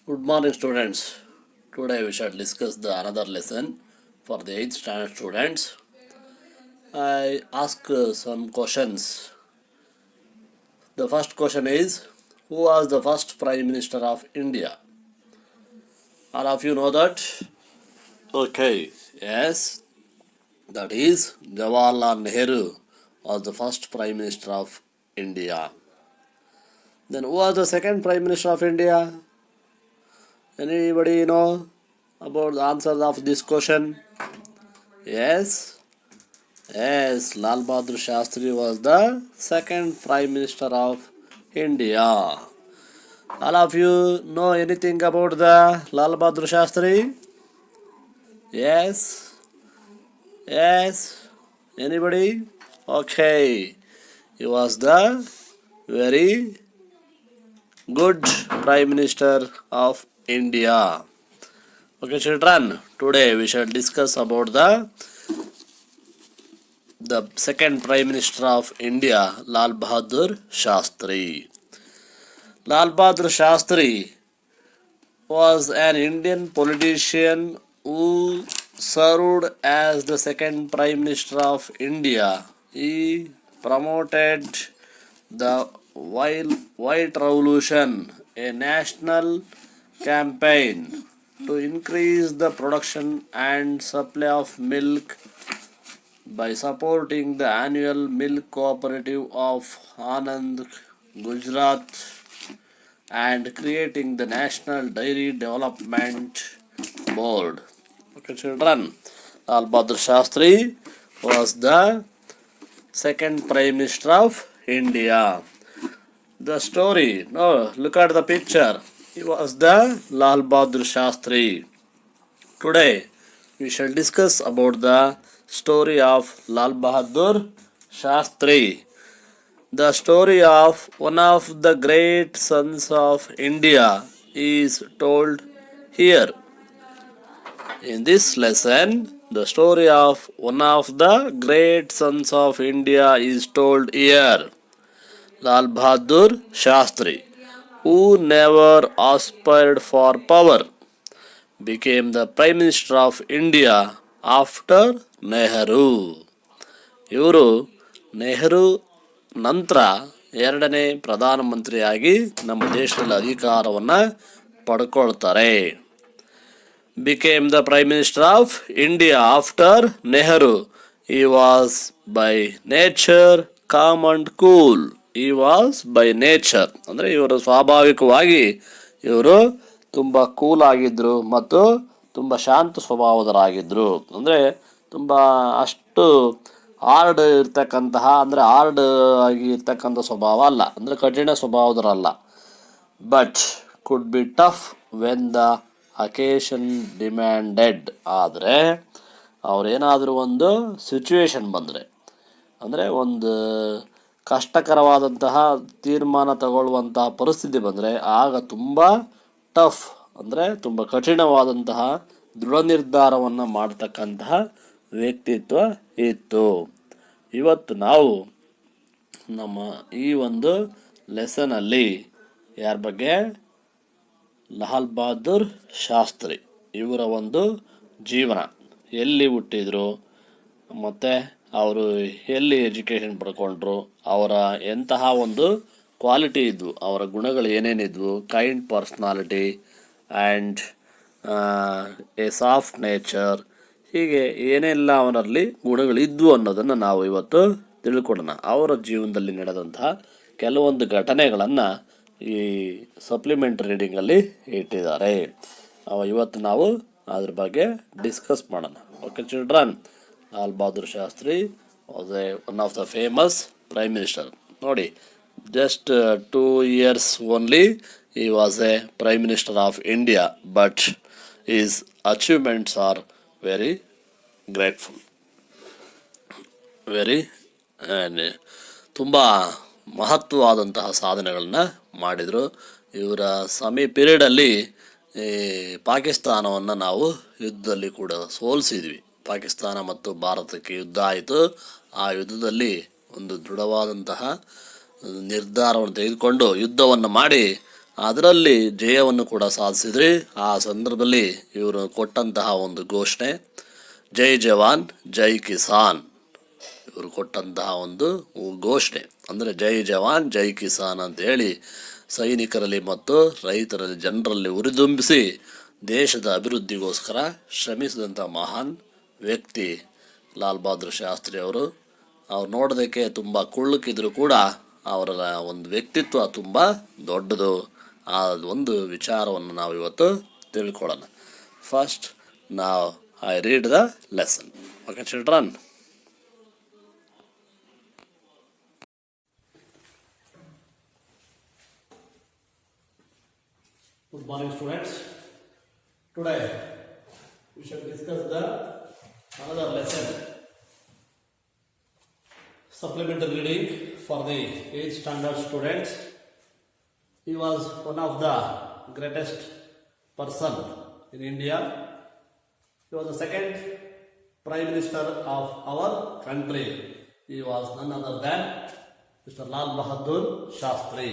Good morning, students. Today we shall discuss the another lesson for the 8th standard students. I ask some questions. The first question is, who was the first Prime Minister of India? All of you know that? Okay, yes, that is Jawaharlal Nehru was the first Prime Minister of India. Then who was the second Prime Minister of India? Anybody know about the answers of this question? Yes, LAL Bahadur Shastry was the second Prime Minister of India. All of you know anything about the LAL Bahadur Shastry? Yes, yes. Anybody? Okay. He was the very good Prime Minister of India. Okay, children. Today we shall discuss about the second Prime Minister of India, LAL Bahadur Shastri. LAL Bahadur Shastri was an Indian politician who served as the second Prime Minister of India. He promoted the White Revolution, a national campaign to increase the production and supply of milk by supporting the annual milk cooperative of Anand, Gujarat, and creating the National Dairy Development Board. Okay, children, Lal Bahadur Shastri was the second Prime Minister of India. The story, no, look at the picture. He was the Lal Bahadur Shastri. Today, we shall discuss about the story of Lal Bahadur Shastri. The story of one of the great sons of India is told here. In this lesson, the story of one of the great sons of India is told here. Lal Bahadur Shastri, who never aspired for power, became the Prime Minister of India after Nehru. ಇವರು ನೆಹರು ನಂತರ ಎರಡನೇ ಪ್ರಧಾನಮಂತ್ರಿಯಾಗಿ ನಮ್ಮ ದೇಶದಲ್ಲಿ ಅಧಿಕಾರವನ್ನು ಪಡ್ಕೊಳ್ತಾರೆ. Became the Prime Minister of India after Nehru. He was by nature calm and cool. He was by nature ಅಂದರೆ ಇವರು ಸ್ವಾಭಾವಿಕವಾಗಿ ಇವರು ತುಂಬ ಕೂಲ್ ಆಗಿದ್ದರು ಮತ್ತು ತುಂಬ ಶಾಂತ ಸ್ವಭಾವದರಾಗಿದ್ದರು. ಅಂದರೆ ತುಂಬ ಅಷ್ಟು ಹಾರ್ಡ್ ಇರ್ತಕ್ಕಂತಹ ಅಂದರೆ ಹಾರ್ಡ್ ಆಗಿ ಇರ್ತಕ್ಕಂಥ ಸ್ವಭಾವ ಅಲ್ಲ, ಅಂದರೆ ಕಠಿಣ ಸ್ವಭಾವದರಲ್ಲ. But could be tough when the occasion demanded. ಆದರೆ ಅವರೇನಾದರೂ ಒಂದು ಸಿಚುವೇಶನ್ ಬಂದರೆ, ಅಂದರೆ ಒಂದು ಕಷ್ಟಕರವಾದಂತಹ ತೀರ್ಮಾನ ತಗೊಳ್ಳುವಂತಹ ಪರಿಸ್ಥಿತಿ ಬಂದರೆ ಆಗ ತುಂಬ ಟಫ್ ಅಂದರೆ ತುಂಬ ಕಠಿಣವಾದಂತಹ ದೃಢ ನಿರ್ಧಾರವನ್ನು ಮಾಡ್ತಕ್ಕಂತಹ ವ್ಯಕ್ತಿತ್ವ ಇತ್ತು. ಇವತ್ತು ನಾವು ನಮ್ಮ ಈ ಒಂದು ಲೆಸನಲ್ಲಿ ಯಾರ ಬಗ್ಗೆ, ಲಾಲ್ ಬಹದ್ದೂರ್ ಶಾಸ್ತ್ರಿ ಇವರ ಒಂದು ಜೀವನ, ಎಲ್ಲಿ ಹುಟ್ಟಿದ್ರು ಮತ್ತು ಅವರು ಎಲ್ಲಿ ಎಜುಕೇಷನ್ ಪಡ್ಕೊಂಡ್ರು, ಅವರ ಎಂತಹ ಒಂದು ಕ್ವಾಲಿಟಿ ಇದ್ವು, ಅವರ ಗುಣಗಳು ಏನೇನಿದ್ವು, kind personality and a soft nature, ಹೀಗೆ ಏನೆಲ್ಲ ಅವರಲ್ಲಿ ಗುಣಗಳಿದ್ವು ಅನ್ನೋದನ್ನು ನಾವು ಇವತ್ತು ತಿಳ್ಕೊಳ್ಳೋಣ. ಅವರ ಜೀವನದಲ್ಲಿ ನಡೆದಂತಹ ಕೆಲವೊಂದು ಘಟನೆಗಳನ್ನು ಈ ಸಪ್ಲಿಮೆಂಟ್ ರೀಡಿಂಗಲ್ಲಿ ಇಟ್ಟಿದ್ದಾರೆ. ಇವತ್ತು ನಾವು ಅದ್ರ ಬಗ್ಗೆ ಡಿಸ್ಕಸ್ ಮಾಡೋಣ. Okay children, Lal Bahadur Shastri was one of the famous prime minister. ನೋಡಿ, just 2 years only he was a Prime Minister of India, but his achievements are very grateful. ತುಂಬ ಮಹತ್ವವಾದಂತಹ ಸಾಧನೆಗಳನ್ನ ಮಾಡಿದರು. ಇವರ ಪೀರಿಯಡಲ್ಲಿ ಪಾಕಿಸ್ತಾನವನ್ನು ನಾವು ಯುದ್ಧದಲ್ಲಿ ಕೂಡ ಸೋಲಿಸಿದ್ವಿ. ಪಾಕಿಸ್ತಾನ ಮತ್ತು ಭಾರತಕ್ಕೆ ಯುದ್ಧ ಆಯಿತು. ಆ ಯುದ್ಧದಲ್ಲಿ ಒಂದು ದೃಢವಾದಂತಹ ನಿರ್ಧಾರವನ್ನು ತೆಗೆದುಕೊಂಡು ಯುದ್ಧವನ್ನು ಮಾಡಿ ಅದರಲ್ಲಿ ಜಯವನ್ನು ಕೂಡ ಸಾಧಿಸಿದ್ರಿ. ಆ ಸಂದರ್ಭದಲ್ಲಿ ಇವರು ಕೊಟ್ಟಂತಹ ಒಂದು ಘೋಷಣೆ ಜೈ ಜವಾನ್ ಜೈ ಕಿಸಾನ್. ಇವರು ಕೊಟ್ಟಂತಹ ಒಂದು ಘೋಷಣೆ ಅಂದರೆ ಜೈ ಜವಾನ್ ಜೈ ಕಿಸಾನ್ ಅಂತ ಹೇಳಿ ಸೈನಿಕರಲ್ಲಿ ಮತ್ತು ರೈತರಲ್ಲಿ ಜನರಲ್ಲಿ ಉರಿದುಂಬಿಸಿ ದೇಶದ ಅಭಿವೃದ್ಧಿಗೋಸ್ಕರ ಶ್ರಮಿಸಿದಂಥ ಮಹಾನ್ ವ್ಯಕ್ತಿ ಲಾಲ್ ಬಹದ್ದೂರ್ ಶಾಸ್ತ್ರಿ ಅವರು. ಅವ್ರು ನೋಡೋದಕ್ಕೆ ತುಂಬ ಕುಳ್ಳಕ್ಕಿದ್ರು ಕೂಡ ಅವರ ಒಂದು ವ್ಯಕ್ತಿತ್ವ ತುಂಬ ದೊಡ್ಡದು. ಆ ಒಂದು ವಿಚಾರವನ್ನು ನಾವು ಇವತ್ತು ತಿಳ್ಕೊಳ್ಳೋಣ. ಫಸ್ಟ್ ನಾವು I read the lesson. Okay children. Good morning students. Today we shall discuss another lesson. Supplementary reading for the 8th standard students. He was one of the greatest person in India. He was the second Prime Minister of our country. He was none other than Mr. LAL Bahadur Shastry.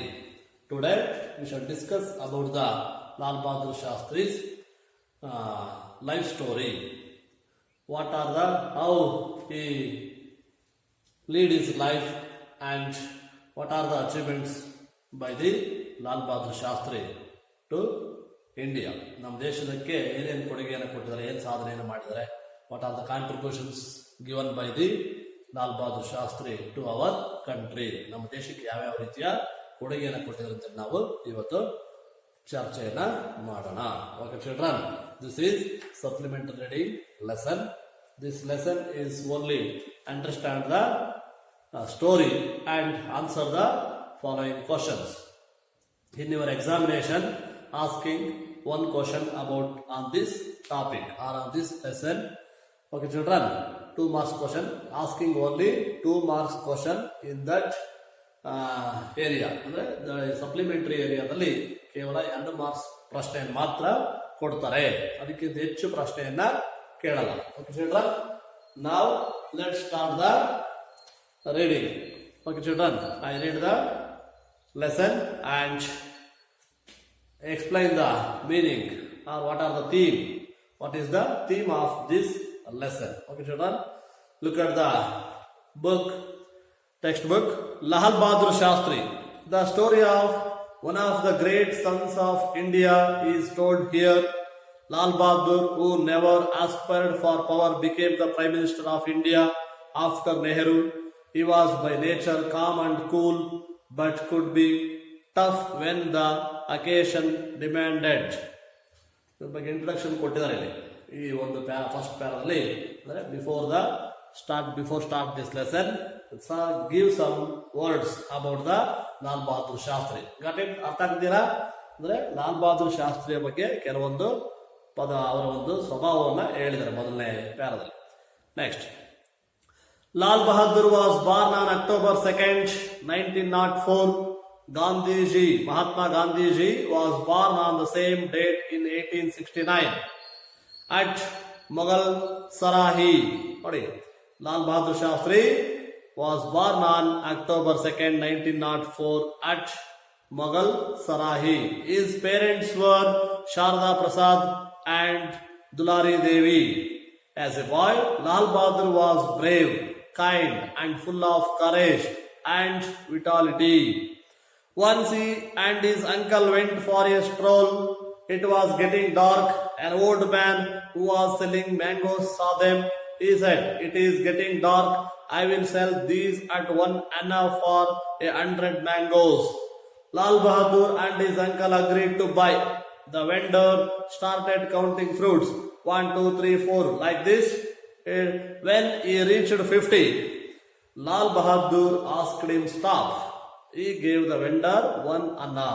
Today we shall discuss about the LAL Bahadur Shastri's life story. What are how he lead his life and what are the achievements by the LAL Bahadur Shastri to India. ನಮ್ಮ ದೇಶಕ್ಕೆ ಏನೇನು ಕೊಡುಗೆಯನ್ನು ಕೊಟ್ಟಿದ್ದಾರೆ, ಏನು ಸಾಧನೆಯನ್ನು ಮಾಡಿದ್ದಾರೆ, what are the contributions given by the LAL Bahadur Shastri to our country. ನಮ್ಮ ದೇಶಕ್ಕೆ ಯಾವ್ಯಾವ ರೀತಿಯ ಕೊಡುಗೆಯನ್ನು ಕೊಟ್ಟಿದ್ದಾರೆ ಅಂತ ನಾವು ಇವತ್ತು ಚರ್ಚೆಯನ್ನ ಮಾಡೋಣ. Okay children, this is supplementary reading lesson. This lesson is only understand the story and answer the following questions. In your examination, asking one question about on this topic or on this lesson. Okay children, 2 marks question. Asking only 2 marks question in that area. ಅಂದರೆ supplementary ಏರಿಯಾದಲ್ಲಿ ಕೇವಲ 2 marks ಪ್ರಶ್ನೆಯನ್ನು ಮಾತ್ರ ಕೊಡ್ತಾರೆ, ಅದಕ್ಕಿಂತ ಹೆಚ್ಚು ಪ್ರಶ್ನೆಯನ್ನ ಕೇಳಲ್ಲ. ಓಕೆ ಚಿಲ್ಡ್ರನ್, ನಾವು let's start the reading. Okay children, I read the lesson and explain the meaning or what are the theme. What is the theme of this lesson? Okay children, look at the book, textbook. LAL Bahadur Shastri, the story of one of the great sons of India is told here. LAL Bahadur, who never aspired for power, became the Prime Minister of India after Nehru. He was by nature calm and cool, but could be tough when the occasion demanded. ಇದ್ರ ಬಗ್ಗೆ introduction ಕೊಟ್ಟಿದ್ದಾರೆ ಇಲ್ಲಿ ಈ ಒಂದು first ಪ್ಯಾರಾದಲ್ಲಿ. ಅಂದರೆ before start this lesson give some words about the Lal Bahadur Shastri. Got it? ಅರ್ಥ ಆಗ್ತೀರಾ? ಅಂದ್ರೆ ಲಾಲ್ ಬಹದ್ದೂರ್ ಶಾಸ್ತ್ರಿಯ ಬಗ್ಗೆ ಕೆಲವೊಂದು ಪದ, ಅವರ ಒಂದು ಸ್ವಭಾವವನ್ನು ಹೇಳಿದ್ದಾರೆ ಮೊದಲನೇ ಪ್ಯಾರಾದಲ್ಲಿ. Next, LAL Bahadur was born on October 2nd, 1904. Gandhiji, Mahatma Gandhiji was born on the same date in 1869 at Mughal Sarahi. LAL Bahadur Shastri was born on October 2nd, 1904 at Mughal Sarahi. His parents were Sharda Prasad and Dulari Devi. As a boy, LAL Bahadur was brave, kind and full of courage and vitality. Once he and his uncle went for a stroll. It was getting dark. An old man who was selling mangoes saw them. He said, "It is getting dark. I will sell these at 1 anna for 100 mangoes." LAL Bahadur and his uncle agreed to buy. The vendor started counting fruits. 1, 2, 3, 4 like this. When he reached 50, LAL Bahadur asked him stop. He gave the vendor 1 anna.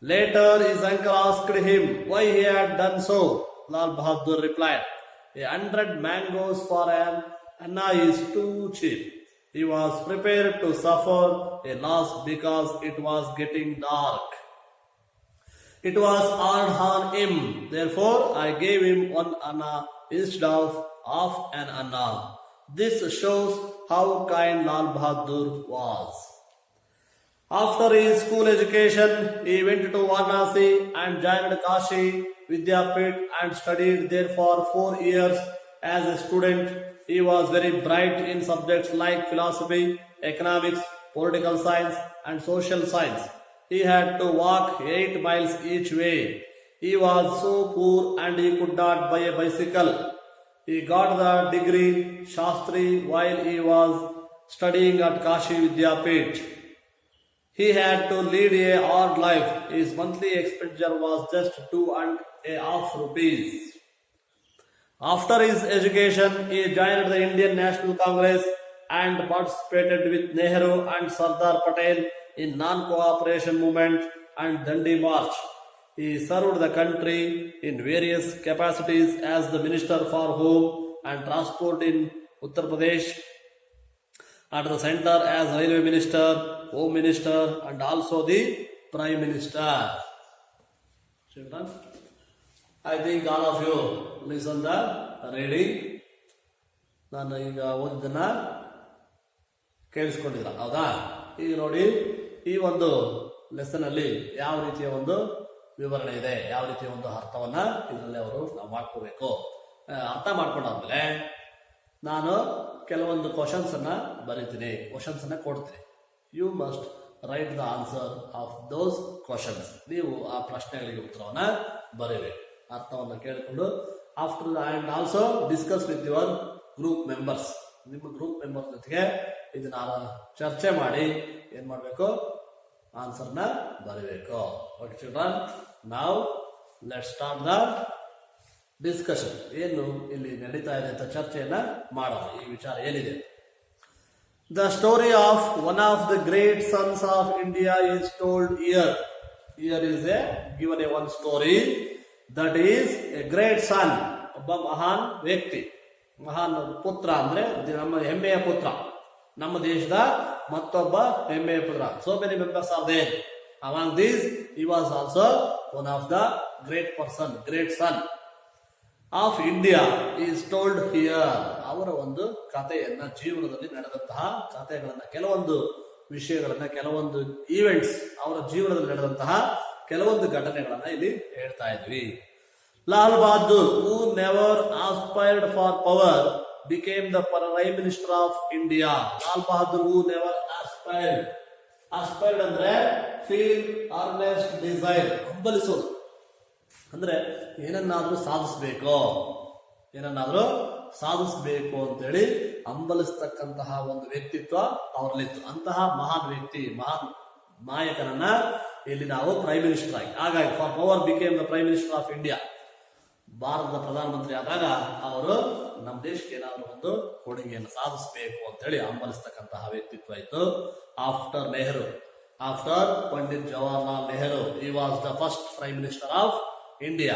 Later his uncle asked him why he had done so. LAL Bahadur replied, 100 mangoes for an anna is too cheap. He was prepared to suffer a loss because it was getting dark. It was hard on him. Therefore I gave him 1 anna instead of half an anna. This shows how kind LAL Bahadur was. After his school education, he went to Varanasi and joined Kashi Vidyapit and studied there for 4 years as a student. He was very bright in subjects like philosophy, economics, political science, and social science. He had to walk 8 miles each way. He was so poor and he could not buy a bicycle. He got the degree Shastri while he was studying at Kashi Vidyapit. He had to lead a hard life. His monthly expenditure was just 2.5 rupees. After his education, he joined the Indian National Congress and participated with Nehru and Sardar Patel in non-cooperation movement and Dandi March. He served the country in various capacities as the Minister for Home and Transport in Uttar Pradesh, at the center as Railway Minister, Home Minister, and also the Prime Minister. Children, I think all of you listen the reading. ನಾನು ಈಗ ಓದಿದ್ದನ್ನ ಕೇಳಿಸ್ಕೊಂಡಿದ್ರ ಹೌದಾ? ಈಗ ನೋಡಿ, ಈ ಒಂದು lesson ಅಲ್ಲಿ ಯಾವ ರೀತಿಯ ಒಂದು ವಿವರಣೆ ಇದೆ, ಯಾವ ರೀತಿಯ ಒಂದು ಅರ್ಥವನ್ನ ಇದರಲ್ಲಿ ಅವರು ನಾವು ಮಾಡ್ಕೋಬೇಕು. ಅರ್ಥ ಮಾಡ್ಕೊಂಡಾದ್ಮೇಲೆ ನಾನು ಕೆಲವೊಂದು ಕ್ವಶನ್ಸ್ ಅನ್ನ ಬರೀತೀನಿ, ಕ್ವಶನ್ಸ್ ಅನ್ನ ಕೊಡ್ತೀನಿ. You must write the answer of those questions. ನೀವು ಆ ಪ್ರಶ್ನೆಗಳಿಗೆ ಉತ್ತರವನ್ನ ಬರೀಬೇಕು, ಅರ್ಥವನ್ನ ಕೇಳಿಕೊಂಡು. After and also discuss with your group members. ನಿಮ್ಮ ಗ್ರೂಪ್ ಮೆಂಬರ್ ಜೊತೆಗೆ ಇದನ್ನ ಚರ್ಚೆ ಮಾಡಿ ಏನ್ ಮಾಡ್ಬೇಕು, ಆನ್ಸರ್ನ ಬರೀಬೇಕು. ಓಕೆ ಚಿಲ್ಡ್ರನ್, ನಾವು ಲೆಟ್ ಸ್ಟಾರ್ಟ್ ದ ಡಿಸ್ಕಷನ್. ಏನು ಇಲ್ಲಿ ನಡೀತಾ ಇದೆ ಅಂತ ಚರ್ಚೆಯನ್ನ ಮಾಡೋಣ. ಈ ವಿಚಾರ ಏನಿದೆ, the story of one of the great sons of India is told here. Here is a given a one story that is a great son. ಒಬ್ಬ ಮಹಾನ್ ವ್ಯಕ್ತಿ, ಮಹಾನ್ ಪುತ್ರ ಅಂದ್ರೆ ನಮ್ಮ ಹೆಮ್ಮೆಯ ಪುತ್ರ, ನಮ್ಮ ದೇಶದ ಮತ್ತೊಬ್ಬ ಹೆಮ್ಮೆಯ ಪುತ್ರ. So many members are there. Among these he was also one of the great person, great son of India is told here. ಅವರ ಒಂದು ಕಥೆಯನ್ನ, ಜೀವನದಲ್ಲಿ ನಡೆದಂತಹ ಕಥೆಗಳನ್ನ, ಕೆಲವೊಂದು ವಿಷಯಗಳನ್ನ, ಕೆಲವೊಂದು ಈವೆಂಟ್ಸ್, ಅವರ ಜೀವನದಲ್ಲಿ ನಡೆದಂತಹ ಕೆಲವೊಂದು ಘಟನೆಗಳನ್ನ ಇಲ್ಲಿ ಹೇಳ್ತಾ ಇದ್ವಿ. Lal Bahadur, who never aspired for power, became the Prime Minister of India. Lal Bahadur, who never aspired. aspired ಅಂದ್ರೆ ಫೀಲ್, ಅರ್ನೆಸ್ಟ್, ಡಿಸೈರ್, ಹಂಬಲಿಸೋದು. ಅಂದ್ರೆ ಏನನ್ನಾದ್ರೂ ಸಾಧಿಸ್ಬೇಕು, ಏನನ್ನಾದ್ರೂ ಸಾಧಿಸ್ಬೇಕು ಅಂತೇಳಿ ಹಂಬಲಿಸ್ತಕ್ಕಂತಹ ಒಂದು ವ್ಯಕ್ತಿತ್ವ ಅವರಲ್ಲಿತ್ತು. ಅಂತಹ ಮಹಾನ್ ವ್ಯಕ್ತಿ, ಮಹಾನ್ ನಾಯಕನನ್ನ ಇಲ್ಲಿ ನಾವು ಪ್ರೈಮ್ ಮಿನಿಸ್ಟರ್ ಆಗಿ, ಹಾಗಾಗಿ for power became the prime minister of India. ಭಾರತದ ಪ್ರಧಾನಮಂತ್ರಿ ಆದಾಗ ಅವರು ನಮ್ಮ ದೇಶಕ್ಕೆ ಏನಾದ್ರು ಒಂದು ಕೊಡುಗೆಯನ್ನು ಸಾಧಿಸಬೇಕು ಅಂತ ಹೇಳಿ ಹಂಬಲಿಸ್ತಕ್ಕಂತಹ ವ್ಯಕ್ತಿತ್ವ ಇತ್ತು. After Nehru, after Pandit Jawaharlal Nehru, he was the first prime minister of India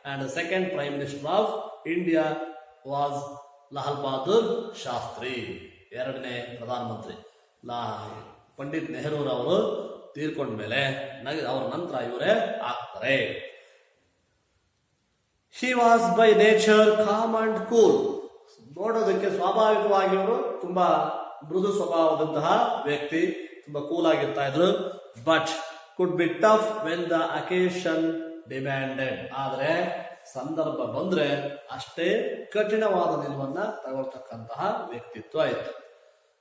and the second prime minister of India was LAL Bahadur Shastri. ಎರಡನೇ ಪ್ರಧಾನಮಂತ್ರಿ ಪಂಡಿತ್ ನೆಹರು ಅವರು ತೀರ್ಕೊಂಡ ಮೇಲೆ ಅವರ ನಂತರ ಇವರೇ ಆಗ್ತಾರೆ. He was by nature calm and cool. ನೋಡೋದಕ್ಕೆ ಸ್ವಾಭಾವಿಕವಾಗಿ ಅವರು ತುಂಬಾ ಮೃದು ಸ್ವಭಾವದಂತಹ ವ್ಯಕ್ತಿ, ತುಂಬಾ ಕೂಲ್ ಆಗಿರ್ತಾ ಇದ್ರು. But could be tough when the occasion demanded. ಆದ್ರೆ ಸಂದರ್ಭ ಬಂದ್ರೆ ಅಷ್ಟೇ ಕಠಿಣವಾದ ನಿಲುವನ್ನ ತಗೊಳ್ತಕ್ಕಂತಹ ವ್ಯಕ್ತಿತ್ವ ಇತ್ತು.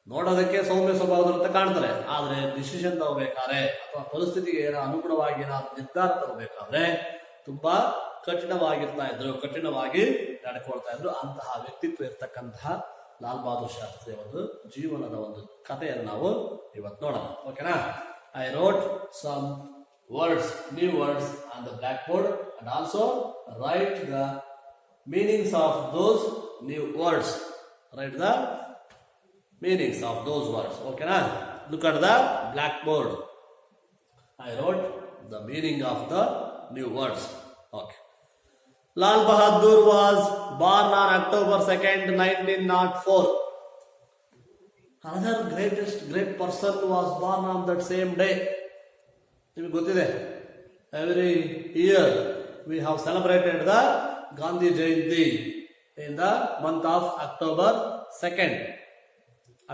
ನೋಡೋದಕ್ಕೆ ಸೌಮ್ಯ ಸ್ವಭಾವದಂತ ಕಾಣ್ತಾರೆ, ಆದ್ರೆ ಡಿಸಿಷನ್ ತಗೋಬೇಕಾದ್ರೆ ಅಥವಾ ಪರಿಸ್ಥಿತಿಗೆ ಅನುಗುಣವಾಗಿ ಏನಾದ್ರು ನಿರ್ಧಾರ ತಗೋಬೇಕಾದ್ರೆ ತುಂಬಾ ಕಠಿಣವಾಗಿರ್ತಾ ಇದ್ರು, ಕಠಿಣವಾಗಿ ನಡ್ಕೊಳ್ತಾ ಇದ್ರು. ಅಂತಹ ವ್ಯಕ್ತಿತ್ವ ಇರ್ತಕ್ಕಂತಹ ಲಾಲ್ ಬಹದ್ದೂರ್ ಶಾಸ್ತ್ರಿ ಒಂದು ಜೀವನದ ಒಂದು ಕಥೆಯನ್ನು ನಾವು ಇವತ್ತು ನೋಡೋಣ. ಓಕೆನಾ? I wrote some words, new words on the black board and also write the meanings of those new words. Write the meanings of those words. ಓಕೆನಾ? Look at the black board. I wrote the meaning of the new words. Okay. Lal Bahadur was born on October 2nd, 1904. Another great person was born on that same day. ನಿಮಗೆ ಗೊತ್ತಿದೆ, every year we have celebrated the Gandhi Jayanti in the month of October 2nd.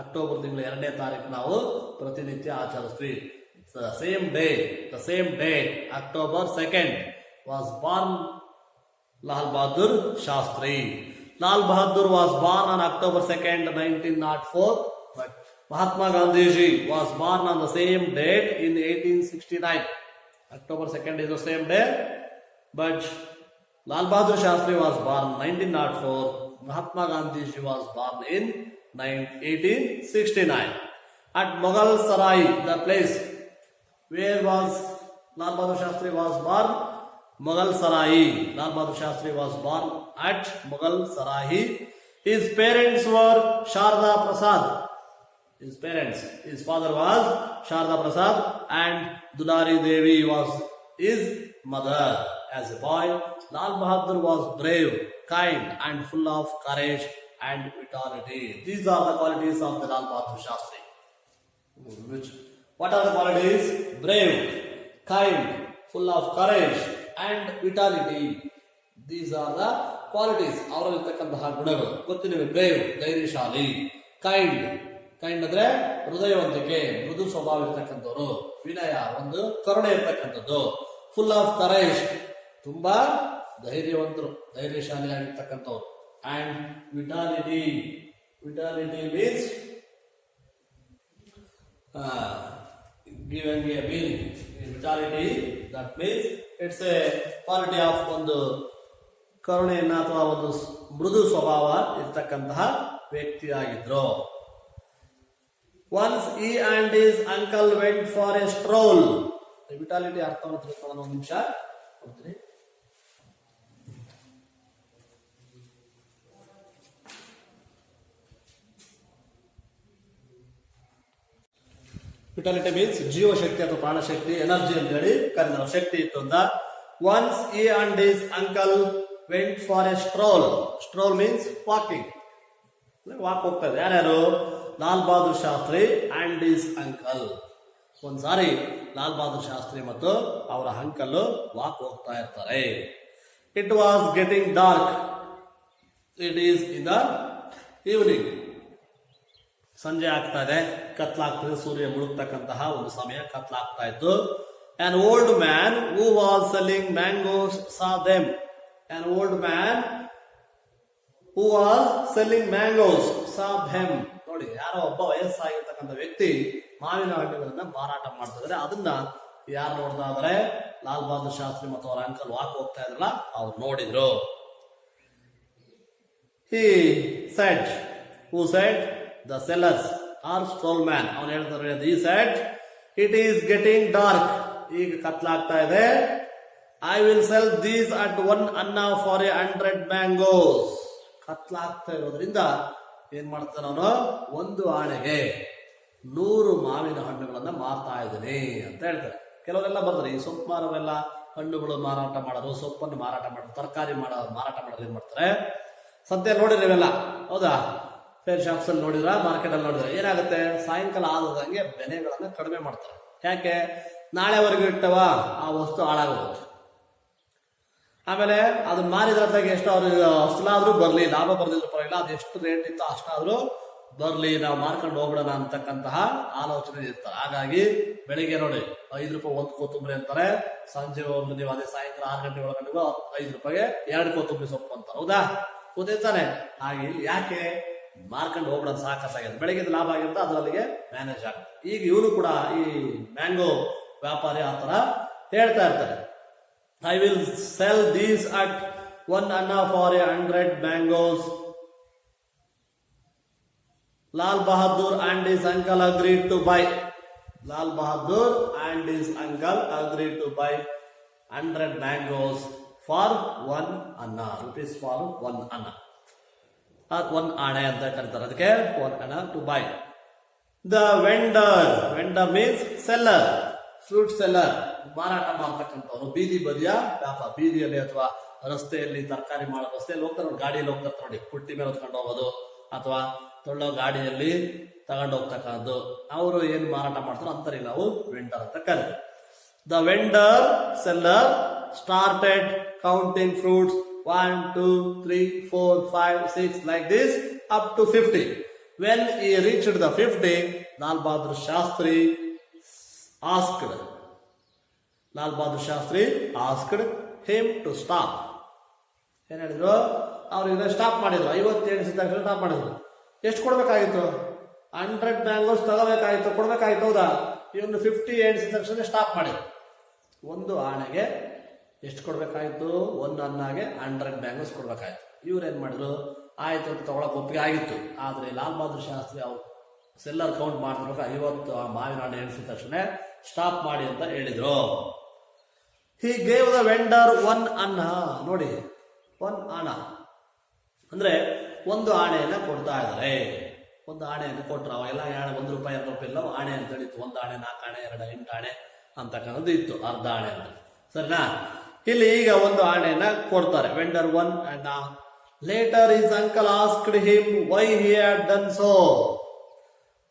October ತಿಂಗಳ 2ನೇ ತಾರೀಕು ನಾವು ಪ್ರತಿನಿತ್ಯ ಆಚರಿಸ್ತೀವಿ. the same date, October 2nd, was born LAL Bahadur Shastri. LAL Bahadur was born on October 2nd, 1904, but Mahatma Gandhi was born on the same date in 1869. October 2nd is the same day, but LAL Bahadur Shastri was born 1904. Mahatma Gandhi was born in 1869. At Mughal Sarai, the place where was LAL Bahadur Shastri was born? Mughal Sarai. LAL Bahadur Shastri was born at Mughal Sarai. His parents were Sharda Prasad. His father was Sharda Prasad and Dulari Devi was his mother. As a boy, LAL Bahadur was brave, kind and full of courage and vitality. These are the qualities of the LAL Bahadur Shastri. What are the qualities? Brave, kind, full of courage and vitality. These are the qualities. ಅವರಲ್ಲಿರ್ತಕ್ಕಂತಹ ಗುಣಗಳು ಗೊತ್ತು ನಿಮಗೆ. Brave, ಧೈರ್ಯಶಾಲಿ. Kind ಅಂದ್ರೆ ಹೃದಯವಂತಿಕೆ, ಮೃದು ಸ್ವಭಾವ ಇರ್ತಕ್ಕಂಥವ್ರು. ವಿನಯ, ಒಂದು ಕರುಣೆ ಇರ್ತಕ್ಕಂಥದ್ದು. ಫುಲ್ ಆಫ್ ಕರೇಜ್, ತುಂಬಾ ಧೈರ್ಯವಂತರು, ಧೈರ್ಯಶಾಲಿಯಾಗಿರ್ತಕ್ಕಂಥವ್ರು. And vitality means giving a being. Vitality, that means it's a quality of ಒಂದು ಕರುಣೆಯನ್ನ ಅಥವಾ ಒಂದು ಮೃದು ಸ್ವಭಾವ ಇರ್ತಕ್ಕಂತಹ ವ್ಯಕ್ತಿಯಾಗಿದ್ರು. Once he and his uncle went for a stroll. ವಿಟಾಲಿಟಿ ಅರ್ಥವನ್ನು ತಿಳ್ಕೊಳ್ಳೋಣ ಒಂದು ನಿಮಿಷ. ವಿಟಾಲಿಟಿ ಮೀನ್ಸ್ ಜೀವಶಕ್ತಿ ಅಥವಾ ಪ್ರಾಣಶಕ್ತಿ, ಎನರ್ಜಿ ಅಂತ ಹೇಳಿ ಕರೆದ ಶಕ್ತಿ ಇತ್ತು ಅಂತ. Once he and his uncle went for a stroll means walking. Walk ಹೋಗ್ತಾ ಇದ್ದಾರೆ. ಯಾರ್ಯಾರು? Lal Bahadur Shastri and his uncle. ಒಂದ್ಸಾರಿ ಲಾಲ್ ಬಹದ್ದೂರ್ ಶಾಸ್ತ್ರಿ ಮತ್ತು ಅವರ ಅಂಕಲ್ ವಾಕ್ ಹೋಗ್ತಾ ಇರ್ತಾರೆ. It was getting dark. It is in the evening. ಸಂಜೆ ಆಗ್ತಾ ಇದೆ, ಕತ್ಲಾಗ್ತದೆ, ಸೂರ್ಯ ಮುಳುಗ್ತಕ್ಕಂತಹ ಒಂದು ಸಮಯ, ಕತ್ಲಾಗ್ತಾ ಇತ್ತು. An old man who was selling mangoes saw them. An old man who was selling mangoes saw them. ನೋಡಿ, ಯಾರೋ ಒಬ್ಬ ವಯಸ್ಸಾಗಿರ್ತಕ್ಕಂಥ ವ್ಯಕ್ತಿ ಮಾವಿನ ಹಣ್ಣುಗಳನ್ನ ಮಾರಾಟ ಮಾಡ್ತಿದ್ರೆ ಅದನ್ನ ಯಾರು ನೋಡ್ತಾ ಇದಾರೆ? ಲಾಲ್ ಬಹದ್ದೂರ್ ಶಾಸ್ತ್ರಿ ಮತ್ತು ಅವರ ಅಂಕಲ್ ವಾಕ್ ಹೋಗ್ತಾ ಇದ್ರಲ್ಲ, ಅವ್ರು ನೋಡಿದ್ರು. He said, who said? The sellers or stroll man. ಅವನು ಹೇಳ್ತಾರೆ, he said, it is getting dark. ಈಗ ಕತ್ಲಾಗ್ತಾ ಇದೆ. I will sell these at 1 anna for 100 mangoes. ಕತ್ಲಾಗ್ತಾ ಇರೋದ್ರಿಂದ ಏನ್ ಮಾಡ್ತಾನೆ ಅವನು? 1 ಆಣೆಗೆ 100 ಮಾವಿನ ಹಣ್ಣುಗಳನ್ನ ಮಾರ್ತಾ ಇದ್ದೀನಿ ಅಂತ ಹೇಳ್ತಾರೆ. ಕೆಲವರೆಲ್ಲ ಬರ್ತಾರೆ, ಈ ಸೊಪ್ಪು ಮಾರವೆಲ್ಲ ಹಣ್ಣುಗಳು ಮಾರಾಟ ಮಾಡೋದು, ಸೊಪ್ಪನ್ನು ಮಾರಾಟ ಮಾಡೋದು, ತರಕಾರಿ ಮಾರಾಟ ಮಾಡೋದು ಏನ್ ಮಾಡ್ತಾರೆ? ಸದ್ಯ ನೋಡಿರಿ ಇವೆಲ್ಲ, ಹೌದಾ? ಫೇರ್ ಶಾಪ್ಸ್ ಅಲ್ಲಿ ನೋಡಿದ್ರ, ಮಾರ್ಕೆಟ್ ಅಲ್ಲಿ ನೋಡಿದ್ರೆ ಏನಾಗುತ್ತೆ? ಸಾಯಂಕಾಲ ಆದಂಗೆ ಬೆಲೆಗಳನ್ನ ಕಡಿಮೆ ಮಾಡ್ತಾರೆ. ಯಾಕೆ? ನಾಳೆವರೆಗೂ ಇಟ್ಟವ ಆ ವಸ್ತು ಹಾಳಾಗೋಗುತ್ತೆ. ಆಮೇಲೆ ಅದನ್ನ ಮಾರಿದ್ರಾಗ ಎಷ್ಟು ಅವ್ರಿಗೆ ಅಷ್ಟಲಾದ್ರೂ ಬರ್ಲಿ, ಲಾಭ ಬರ್ದಿದ್ರು ಪರವಾಗಿಲ್ಲ, ಅದು ಎಷ್ಟು ರೇಟ್ ಇತ್ತು ಅಷ್ಟಾದ್ರೂ ಬರ್ಲಿ, ನಾವು ಮಾರ್ಕೊಂಡು ಹೋಗ್ಬಿಡೋಣ ಅಂತಕ್ಕಂತಹ ಆಲೋಚನೆ ಇರ್ತಾರೆ. ಹಾಗಾಗಿ ಬೆಳಿಗ್ಗೆ ನೋಡಿ 5 ರೂಪಾಯಿ 1 ಕೊತ್ತಂಬರಿ ಅಂತಾರೆ, ಸಂಜೆ ಹೋಗಿ ನೀವು ಅದೇ ಸಾಯಂಕಾಲ 6 ಗಂಟೆ ಒಳಗಡೆ 5 ರೂಪಾಯಿಗೆ 2 ಕೊತ್ತಂಬರಿ ಸೊಪ್ಪು ಅಂತಾರೆ. ಹೌದಾ? ಗೊತ್ತಾನೆ. ಹಾಗೆ ಯಾಕೆ ಮಾರ್ಕೊಂಡು ಹೋಗ್ಬಿಡೋದು ಸಾಕಾಗಿದೆ. ಬೆಳಗ್ಗೆ ಲಾಭ ಆಗಿರುತ್ತೆ, ಅದು ಅಲ್ಲಿಗೆ ಮ್ಯಾನೇಜ್ ಆಗುತ್ತೆ. ಈಗ ಇವರು ಕೂಡ ಈ ಮ್ಯಾಂಗೋ ವ್ಯಾಪಾರಿ ಆ ತರ ಹೇಳ್ತಾ ಇರ್ತಾರೆ, I will cell these at 1 anna for 100 mangoes. Lal Bahadur and his uncle agreed to buy. Lal Bahadur and his uncle agreed to buy 100 mangoes for 1 anna. Rupees for 1 anna. 1 ಆಣೆ ಅಂತ ಕರೀತಾರೆ. ಅದಕ್ಕೆ 1 anna to buy. The vendor means seller, fruit seller, ಮಾರಾಟ ಮಾಡ್ತಕ್ಕಂಥವ್ರು, ಬೀದಿ ಬದಿಯ ವ್ಯಾಪಾರ. ಬೀದಿಯಲ್ಲಿ ಅಥವಾ ರಸ್ತೆಯಲ್ಲಿ ತರಕಾರಿ ಮಾಡೋ ರಸ್ತೆಯಲ್ಲಿ ಹೋಗ್ತಾರೆ ನೋಡಿ, ಗಾಡಿಯಲ್ಲಿ ಹೋಗ್ತಾರೆ ನೋಡಿ, ಪುಟ್ಟಿ ಮೇಲೆ ಹೊತ್ಕೊಂಡು ಹೋಗೋದು ಅಥವಾ ತೊಳ್ಳೋ ಗಾಡಿಯಲ್ಲಿ ತಗೊಂಡು ಹೋಗ್ತಕ್ಕಂಥದ್ದು, ಅವರು ಏನು ಮಾರಾಟ ಮಾಡ್ತಾರೋ ಅಂತರಿಗೆ ನಾವು ವೆಂಡರ್ ಅಂತ ಕರೀತೀವಿ. The vendor seller started counting fruits 1, 2, 3, 4, 5, 6 like this up to 50. When he reached the 50, Lal Bahadur Shastri asked. Lal Bahadur Shastri asked him to stop. ಏನು ಹೇಳಿದ್ರು? ಅವ್ರಿಗೆ ಸ್ಟಾಪ್ ಮಾಡಿದ್ರು. 50 ಎಣಿಸಿದ ತಕ್ಷಣ ಸ್ಟಾಪ್ ಮಾಡಿದ್ರು. ಎಷ್ಟು ಕೊಡ್ಬೇಕಾಗಿತ್ತು? 100 ಮ್ಯಾಂಗೋಸ್ ತಗೋಬೇಕಾಗಿತ್ತು, ಕೊಡ್ಬೇಕಾಗಿತ್ತು. ಹೌದಾ? ಇವನು 50 ಎಣಿಸಿದ ತಕ್ಷಣ ಸ್ಟಾಪ್ ಮಾಡಿದ್ರು. ಒಂದು ಆಣೆಗೆ ಎಷ್ಟು ಕೊಡ್ಬೇಕಾಯ್ತು? ಒಂದು ಅನ್ನಾಗೆ 100 ಮ್ಯಾಂಗೋಸ್ ಕೊಡ್ಬೇಕಾಯ್ತು. ಇವ್ರೇನ್ ಮಾಡಿದ್ರು? ಆಯ್ತು ಅಂತ ತಗೊಳಕ್ ಒಪ್ಪಿಗೆ ಆಗಿತ್ತು. ಆದ್ರೆ ಲಾಲ್ ಬಹದ್ದೂರ್ ಶಾಸ್ತ್ರಿ ಅವ್ರು ಸೆಲ್ಲರ್ ಕೌಂಟ್ ಮಾಡ್ತಿರ್ಬೇಕು. 50 ಮಾವಿನ ಹಣ್ಣು ಎಣಿಸಿದ ತಕ್ಷಣ ಸ್ಟಾಪ್ ಮಾಡಿ ಅಂತ ಹೇಳಿದ್ರು. ಹಿ ಗೇವ್ ದ ವೆಂಡರ್ 1 ಅನ್ನ. ನೋಡಿ, 1 ಆಣ ಅಂದ್ರೆ ಒಂದು ಆಣೆಯನ್ನ ಕೊಡ್ತಾ ಇದ್ದಾರೆ. ಒಂದು ಆಣೆಯನ್ನು ಕೊಟ್ಟರು. ಅವಾಗೆಲ್ಲ ₹1 2 ರೂಪಾಯಿ ಎಲ್ಲ ಆಣೆ ಅಂತ ಹೇಳಿತ್ತು. 1 ಆಣೆ, 4 ಆಣೆ, 2 8 ಆಣೆ ಅಂತಕ್ಕಂಥದ್ದು ಇತ್ತು. ಅರ್ಧ ಆಣೆ ಅಂತ, ಸರಿನಾ? ಇಲ್ಲಿ ಈಗ ಒಂದು ಆಣೆಯನ್ನ ಕೊಡ್ತಾರೆ. ವೆಂಡರ್ 1 ಅನ್ನ. Later his uncle asked him why he had done so.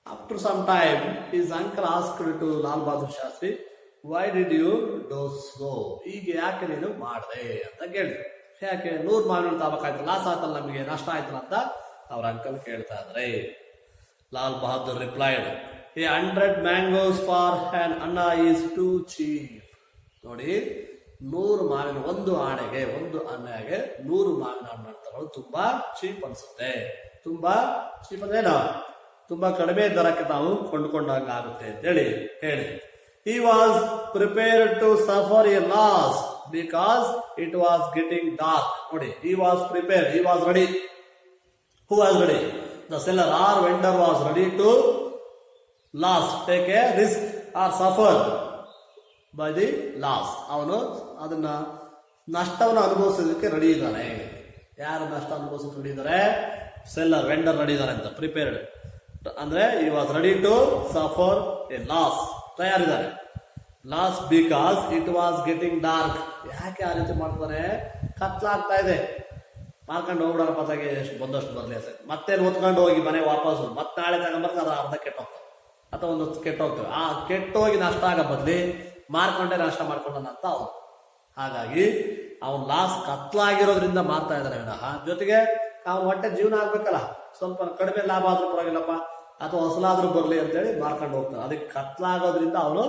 After some time his uncle asked to Lal Bahadur Shastri, why did you do so? ಈಗ ಯಾಕೆ ನೀನು ಮಾಡಿದೆ ಅಂತ ಕೇಳಿದ್ರು. ಯಾಕೆ? 100 ಮಾವಿನ ತಾಗಬೇಕಾಯ್ತು, ಲಾಸ್ ಆಯ್ತಲ್ಲ, ನಮಗೆ ನಷ್ಟ ಆಯ್ತಲ್ಲ ಅಂತ ಅವ್ರ ಅಂಕಲ್ ಕೇಳ್ತಾ ಇದ್ರೆ. Lal Bahadur replied, 100 mangoes for an anna is too cheap. ನೋಡಿ, 100 ಮಾವಿನ ಒಂದು ಆಣೆಗೆ, ಒಂದು ಅನ್ನಗೆ 100 ಮಾವಿನ ಹಣ್ಣು ತಗೊಳ್ಳೋದು ತುಂಬಾ ಚೀಪ್ ಅನ್ಸುತ್ತೆ. ತುಂಬಾ ಚೀಪ್ ಅಂದ್ರೆ ಏನು? ತುಂಬಾ ಕಡಿಮೆ ದರಕ್ಕೆ ನಾವು ಕೊಂಡುಕೊಂಡಂಗ ಆಗುತ್ತೆ ಅಂತ ಹೇಳಿ he was prepared to suffer a loss because it was getting dark. ನೋಡಿ, he was prepared, he was ready. Who was ready? The seller or vendor was ready to loss, take a risk or suffer by the loss. ಅವನು ಅದನ್ನ ನಷ್ಟವನ್ನು ಅನುಭವಿಸೋದಕ್ಕೆ ready ಇದ್ದಾನೆ. ಯಾರು ನಷ್ಟ ಅನುಭವಿಸೋದಕ್ಕೆ ready ಇದ್ದಾರೆ? Seller, vendor ready ಇದ್ದಾರೆ ಅಂತ. ಪ್ರಿಪೇರ್ಡ್ ಅಂದ್ರೆ he was ready to suffer a loss, ತಯಾರಿದ್ದಾರೆ. Loss because it was getting dark. ಯಾಕೆ ಆ ರೀತಿ ಮಾಡ್ತಾರೆ? ಕತ್ಲಾಗ್ತಾ ಇದೆ, ಮಾರ್ಕೊಂಡು ಹೋಗ್ಬಿಡೋಣ ಪತ್ತಾಗೆ, ಎಷ್ಟು ಬಂದಷ್ಟು ಬರಲಿ ಅಂತ. ಮತ್ತೆ ಓದ್ಕೊಂಡು ಹೋಗಿ ಮನೆ ವಾಪಸ್ಸು ಮತ್ತೆ ನಾಳೆ ತಗೊಂಬರ್ತಾರೆ. ಅದ್ರ ಅರ್ಧ ಕೆಟ್ಟೋಗ್ತವೆ ಅಥವಾ ಒಂದು ಕೆಟ್ಟೋಗ್ತವೆ. ಆ ಕೆಟ್ಟೋಗಿ ನಷ್ಟ ಆಗೋ ಬದಲಿ ಮಾರ್ಕೊಂಡೆ ನಷ್ಟ ಮಾಡ್ಕೊಂಡ ಅಂತ ಅವ್ರು. ಹಾಗಾಗಿ ಅವ್ನು ಲಾಸ್ ಕತ್ಲಾಗಿರೋದ್ರಿಂದ ಮಾಡ್ತಾ ಇದ್ದಾರೆ ವಿನಃ ಜೊತೆಗೆ ಅವ್ನು ಹೊಟ್ಟೆ ಜೀವನ ಆಗ್ಬೇಕಲ್ಲ, ಸ್ವಲ್ಪ ಕಡಿಮೆ ಲಾಭ ಆದ್ರೂ ಪರವಾಗಿಲ್ಲಪ್ಪ ಅಥವಾ ಹೊಸಲಾದ್ರೂ ಬರಲಿ ಅಂತೇಳಿ ಮಾರ್ಕೊಂಡು ಹೋಗ್ತಾನೆ. ಅದಕ್ಕೆ ಕತ್ಲಾಗೋದ್ರಿಂದ ಅವನು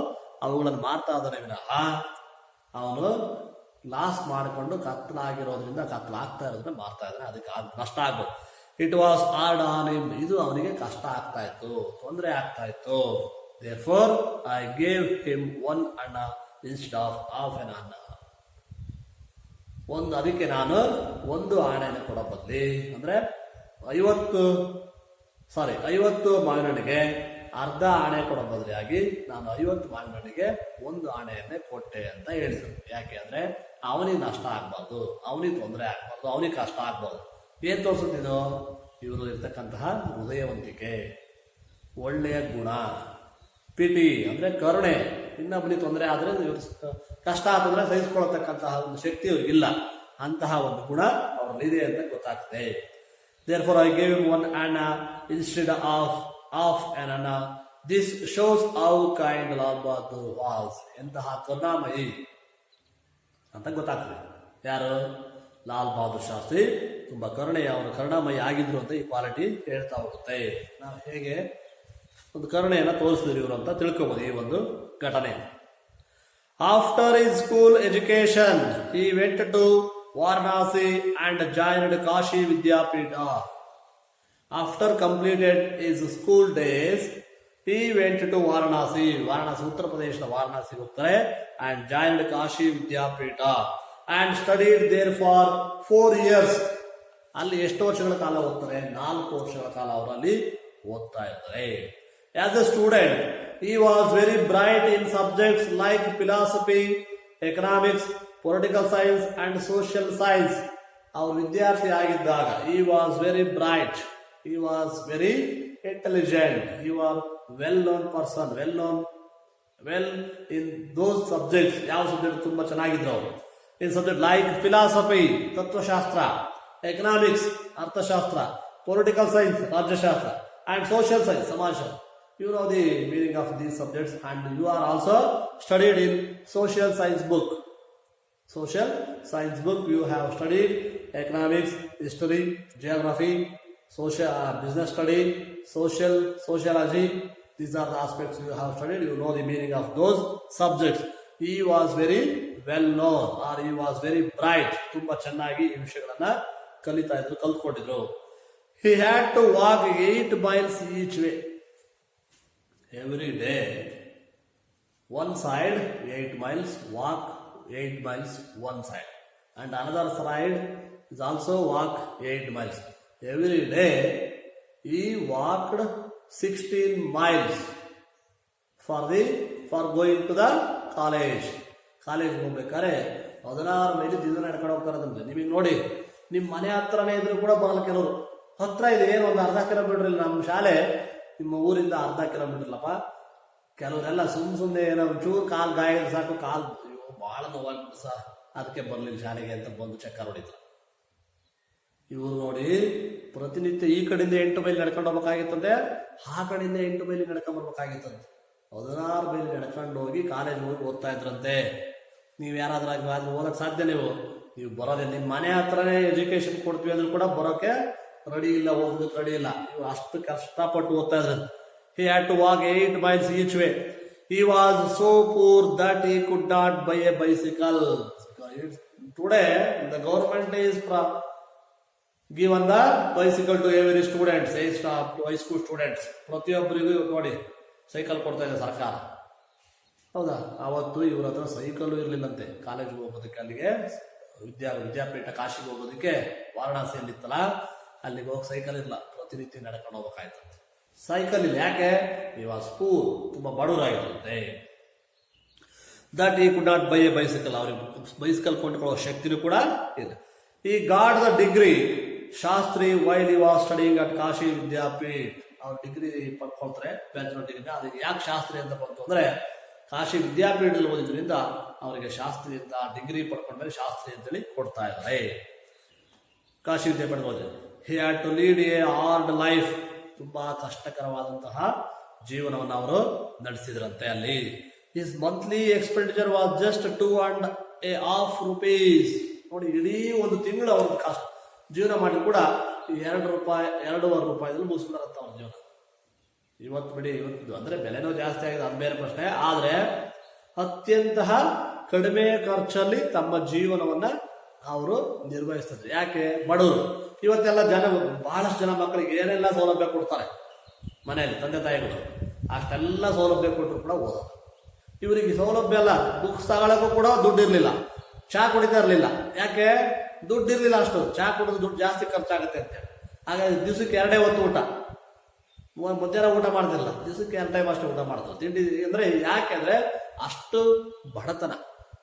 ಅವುಗಳನ್ನು ಮಾರ್ತಾ ಇದ್ದಾನೆ ವಿನಃ ಅವನು ಲಾಸ್ ಮಾಡಿಕೊಂಡು ಕತ್ಲಾಗಿರೋದ್ರಿಂದ, ಕತ್ಲಾಗ್ತಾ ಇರೋದ್ರಿಂದ ಮಾರ್ತಾ ಇದ್ದಾನೆ. ಅದಕ್ಕೆ ನಷ್ಟ ಆಗ್ಬೋದು. It was hard on him. ಇದು ಅವನಿಗೆ ಕಷ್ಟ ಆಗ್ತಾ ಇತ್ತು, ತೊಂದರೆ ಆಗ್ತಾ ಇತ್ತು. therefore I gave him 1 ಅನ್ನ instead of half an ಅನ್ನ. ಅದಕ್ಕೆ ನಾನು 1 ಆಣೆಯನ್ನು ಕೊಡೋ ಬದಲಿ, ಅಂದ್ರೆ 50 ಮಾವಿನ ಹಣ್ಣಿಗೆ ಅರ್ಧ ಆಣೆ ಕೊಡೋ ಬದಲಿಯಾಗಿ ನಾನು 50 ಮಾವಿನ ಹಣ್ಣಿಗೆ 1 ಆಣೆಯನ್ನೇ ಕೊಟ್ಟೆ ಅಂತ ಹೇಳಿದ್ರು. ಯಾಕೆ ಅಂದ್ರೆ ಅವನಿಗೆ ನಷ್ಟ ಆಗ್ಬಾರ್ದು, ಅವನಿಗೆ ತೊಂದರೆ ಆಗ್ಬಾರ್ದು, ಅವನಿಗೆ ಕಷ್ಟ ಆಗ್ಬಾರ್ದು. ಏನ್ ತೋರಿಸುತ್ತಿದ್ದು? ಇವರು ಇರ್ತಕ್ಕಂತಹ ಹೃದಯವಂತಿಕೆ, ಒಳ್ಳೆಯ ಗುಣ, ಪಿಟಿ ಅಂದ್ರೆ ಕರುಣೆ. ಇನ್ನೊಬ್ಬನಿಗೆ ತೊಂದರೆ ಆದ್ರೆ, ಕಷ್ಟ ಆದ್ರೆ ಸಹಿಸಿಕೊಳ್ಳತಕ್ಕಂತಹ ಒಂದು ಶಕ್ತಿ ಅವ್ರಿಗಿಲ್ಲ. ಅಂತಹ ಒಂದು ಗುಣ ಅವ್ರಲ್ಲಿದೆ ಅಂತ ಗೊತ್ತಾಗ್ತದೆ. therefore I gave him 1 anna instead of half an anna. this shows how kind Lal Bahadur was. ಎಂತಹ ಕರುಣಾಮಯಿ ಅಂತ ಗೊತ್ತಾಗ್ತದೆ. ಯಾರು? ಲಾಲ್ ಬಹದ್ದೂರ್ ಶಾಸ್ತ್ರಿ ತುಂಬಾ ಅವನು ಕರುಣಾಮಯಿ ಆಗಿದ್ರು ಅಂತ ಈ ಕ್ವಾಲಿಟಿ ಹೇಳ್ತಾ ಹೋಗುತ್ತೆ. ನಾವು ಹೇಗೆ ಒಂದು ಕರುಣೆಯನ್ನ ತೋರಿಸಿದ್ರು ಇವರು ಅಂತ ತಿಳ್ಕೊಬಹುದು ಈ ಒಂದು ಘಟನೆ. After his school education he went to Varanasi and joined Kashi Vidyapita. After completed his school days, he went to Varanasi. Uttar Pradeshದ ವಾರಣಾಸಿ ಹೋಗ್ತಾರೆ. and joined Kashi Vidyapita and studied there for 4 years. ಅಲ್ಲಿ ಎಷ್ಟು ವರ್ಷಗಳ ಕಾಲ ಓದ್ತಾರೆ? 4 ವರ್ಷಗಳ ಕಾಲ ಅವರಲ್ಲಿ ಓದ್ತಾ ಇದ್ದಾರೆ. As a student, he was very bright in subjects like philosophy, economics, political science and social science. Our ವಿದ್ಯಾರ್ಥಿ ಆಗಿದ್ದಾಗ he was very bright, he was very intelligent, he was well-known person, well in those subjects. ಯಾವ subject ತುಂಬಾ ಚೆನ್ನಾಗಿದ್ರು ಅವರು? in subject like philosophy, ತತ್ವಶಾಸ್ತ್ರ, economics, ಅರ್ಥಶಾಸ್ತ್ರ, political science, ರಾಜ್ಯಶಾಸ್ತ್ರ, and social science, ಸಮಾಜಶಾಸ್ತ್ರ. You know the meaning of these subjects, and you are also studied in social science book. You have studied economics, history, geography, social business study, sociology, These are the aspects you have studied. You know the meaning of those subjects. He was very well known or he was very bright. ತುಂಬಾ ಚೆನ್ನಾಗಿ ಈ ವಿಷಯಗಳನ್ನ ಕಲಿತಾ ಇದ್ರು, ಕಲ್ತ್ಕೊಂಡಿದ್ರು. He had to walk 8 miles each way. Every day, one side 8 miles, walk 8 miles one side. And another side is also walk 8 miles. Every day, he walked 16 miles for going to the college. ಕಾಲೇಜ್ಗೆ ಹೋಗ್ಬೇಕಾದ್ರೆ 16 mile ದಿನ ನಡ್ಕೊಂಡು ಹೋಗ್ತಾರಂತೆ. ನಿಮಗೆ ನೋಡಿ, ನಿಮ್ಮ ಮನೆ ಹತ್ರನೇ ಇದ್ರು ಕೂಡ ಬರಲ್ಲ ಕೆಲವರು. ಹತ್ರ ಇದೆ, ಏನು ಒಂದು ಅರ್ಧ ಕಿಲೋಮೀಟರ್ ಇಲ್ಲ ನಮ್ಮ ಶಾಲೆ, ನಿಮ್ಮ ಊರಿಂದ ಅರ್ಧ ಕಿಲೋಮೀಟರ್ ಇಲ್ಲಪ್ಪ. ಕೆಲವರೆಲ್ಲ ಸುಮ್ಮನೆ ಏನೋ ಒಂಚೂರು ಕಾಲು ಗಾಯ ಸಾಕು, ಕಾಲು ಭಾಳ ನೋವಾಗ್ಬಿಟ್ಟು ಸರ್ ಅದಕ್ಕೆ ಬರಲಿಲ್ಲ ಶಾಲೆಗೆ ಅಂತ ಬಂದು ಚಕ್ಕರ್ ಹೊಡಿತಾರೆ. ಇವರು ನೋಡಿ ಪ್ರತಿನಿತ್ಯ ಈ ಕಡೆಯಿಂದ 8 ಮೈಲಿ ನಡ್ಕೊಂಡು ಹೋಗ್ಬೇಕಾಗಿತ್ತಂತೆ, ಆ ಕಡೆಯಿಂದ 8 ಮೈಲಿ ನಡ್ಕೊಂಡು ಬರ್ಬೇಕಾಗಿತ್ತಂತೆ. 16 ಮೈಲಿ ನಡ್ಕೊಂಡು ಹೋಗಿ ಕಾಲೇಜ್ ಹೋಗಿ ಓದ್ತಾ ಇದ್ರಂತೆ. ನೀವು ಯಾರಾದ್ರೂ ಅದು ಓದಕ್ಕೆ ಸಾಧ್ಯ? ನೀವು ಬರೋದೇ ನಿಮ್ಮ ಮನೆ ಹತ್ರನೇ ಎಜುಕೇಶನ್ ಕೊಡ್ತೀವಿ ಅಂದ್ರೂ ಕೂಡ ಬರೋಕೆ ರೆಡಿ ಇಲ್ಲ, ಓದೋದಕ್ಕೆ ರೆಡಿ ಇಲ್ಲ. ನೀವು ಅಷ್ಟು ಕಷ್ಟಪಟ್ಟು ಓದ್ತಾ ಇದ್ರಂತೆ. He had to walk 8 miles each way. He was so poor that he could not buy a bicycle. Today, the government is given the bicycle to every student, high school students. ಪ್ರತಿಯೊಬ್ಬರಿಗೂ ನೋಡಿ cycle ಕೊಡ್ತಾ ಇದೆ ಸರ್ಕಾರ. ಹೌದಾ? ಅವತ್ತು ಇವ್ರ ಹತ್ರ cycle ಇರ್ಲಿಲ್ಲಂತೆ. ಕಾಲೇಜ್ಗೆ ಹೋಗೋದಕ್ಕೆ, ಅಲ್ಲಿಗೆ ವಿದ್ಯಾಪೀಠ ಕಾಶಿಗೆ ಹೋಗೋದಕ್ಕೆ ವಾರಣಾಸಿಯಲ್ಲಿತ್ತಲ್ಲ, ಅಲ್ಲಿಗೆ ಹೋಗಿ ಸೈಕಲ್ ಇಲ್ಲ, ಪ್ರತಿನಿತ್ಯ ನಡ್ಕೊಂಡು ಹೋಗ್ಬೇಕಾಯ್ತು. ಸೈಕಲ್ ಇಲ್ಲ, ಯಾಕೆ? ಈ ವಾಸ್ ಪೂರ್, ತುಂಬಾ ಬಡವರಾಗಿದ್ರಂತೆ. ದಟ್ ಈ could not by A bicycle, ಅವ್ರಿಗೆ ಬೈಸಿಕಲ್ ಕೊಂಡ್ಕೊಳ್ಳೋ ಶಕ್ತಿನೂ ಕೂಡ ಇದೆ. ಈ got the degree Shastri while ಈ ವಾಸ್ ಸ್ಟಡಿಂಗ್ ಅಟ್ ಕಾಶಿ ವಿದ್ಯಾಪೀಠ. ಅವ್ರು ಡಿಗ್ರಿ ಪಡ್ಕೊಳ್ತಾರೆ, ಬ್ಯಾಚುಲರ್ ಡಿಗ್ರಿ. ಅದಕ್ಕೆ ಯಾಕೆ ಶಾಸ್ತ್ರಿ ಅಂತ ಬಂತು ಅಂದ್ರೆ, ಕಾಶಿ ವಿದ್ಯಾಪೀಠದಲ್ಲಿ ಓದಿದ್ರಿಂದ ಅವರಿಗೆ ಶಾಸ್ತ್ರಿ ಅಂತ ಡಿಗ್ರಿ ಪಡ್ಕೊಂಡ್ಮೇಲೆ ಶಾಸ್ತ್ರಿ ಅಂತೇಳಿ ಕೊಡ್ತಾ ಇದ್ದಾರೆ. ಕಾಶಿ ವಿದ್ಯಾಪೀಠ ಓದಿದ್ರು. He had to lead a hard life, ತುಂಬಾ ಕಷ್ಟಕರವಾದಂತಹ ಜೀವನವನ್ನು ಅವರು ನಡೆಸಿದ್ರಂತೆ ಅಲ್ಲಿ. His monthly expenditure was just 2.5 rupees. ನೋಡಿ, ಇಡೀ ಒಂದು ತಿಂಗಳು ಅವ್ರ ಜೀವನ ಮಾಡಿ ಕೂಡ 2 ರೂಪಾಯಿ 2.5 ರೂಪಾಯಿದಲ್ಲಿ ಮುಗಿಸ್ತಾರಂತ ಅವ್ರ ಜೀವನ. ಇವತ್ತು ಬಿಡಿ, ಇವತ್ತು ಅಂದ್ರೆ ಬೆಲೆನೂ ಜಾಸ್ತಿ ಆಗಿದೆ, ಅದು ಬೇರೆ ಪ್ರಶ್ನೆ. ಆದ್ರೆ ಅತ್ಯಂತ ಕಡಿಮೆ ಖರ್ಚಲ್ಲಿ ತಮ್ಮ ಜೀವನವನ್ನ ಅವರು ನಿರ್ವಹಿಸ್ತಾರೆ. ಯಾಕೆ? ಬಡವರು. ಇವತ್ತೆಲ್ಲ ಬಹಳಷ್ಟು ಜನ ಮಕ್ಕಳಿಗೆ ಏನೆಲ್ಲ ಸೌಲಭ್ಯ ಕೊಡ್ತಾರೆ ಮನೆಯಲ್ಲಿ, ತಂದೆ ತಾಯಿಗಳು ಅಷ್ಟೆಲ್ಲ ಸೌಲಭ್ಯ ಕೊಟ್ಟರು ಕೂಡ ಓದೋದು. ಇವರಿಗೆ ಸೌಲಭ್ಯ ಅಲ್ಲ, ಬುಕ್ಸ್ ತಗೊಳಕ್ಕೂ ಕೂಡ ದುಡ್ಡು ಇರ್ಲಿಲ್ಲ, ಚಾ ಕುಡಿತಾ ಇರ್ಲಿಲ್ಲ. ಯಾಕೆ? ದುಡ್ಡು ಇರ್ಲಿಲ್ಲ ಅಷ್ಟು. ಚಾ ಕುಡಿದು ದುಡ್ಡು ಜಾಸ್ತಿ ಖರ್ಚಾಗುತ್ತೆ ಅಂತ. ಹಾಗಾಗಿ ದಿವಸಕ್ಕೆ 2 ಹೊತ್ತು ಊಟ, ಮಧ್ಯಾಹ್ನ ಊಟ ಮಾಡ್ತಿರಲ್ಲ, ದಿವಸಕ್ಕೆ 2 ಟೈಮ್ ಅಷ್ಟು ಊಟ ಮಾಡ್ತಾರೆ. ತಿಂಡಿ ಅಂದ್ರೆ ಯಾಕೆ ಅಂದ್ರೆ ಅಷ್ಟು ಬಡತನ.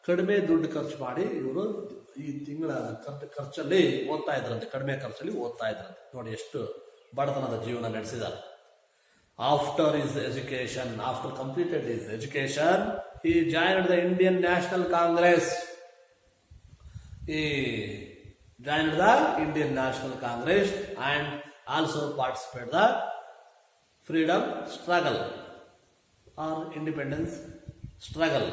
ಕಡಿಮೆ ದುಡ್ಡು ಖರ್ಚು ಮಾಡಿ ಇವರು ಈ ತಿಂಗಳ ಖರ್ಚಲ್ಲಿ ಓದ್ತಾ ಇದ್ರಂತೆ, ಕಡಿಮೆ ಖರ್ಚಲ್ಲಿ ಓದ್ತಾ ಇದ್ರಂತೆ. ನೋಡಿ ಎಷ್ಟು ಬಡತನದ ಜೀವನ ನಡೆಸಿದ್ದಾರೆ. After his education, after completed his education, he joined the Indian National Congress. He joined the Indian National Congress and also participated the freedom struggle or independence struggle.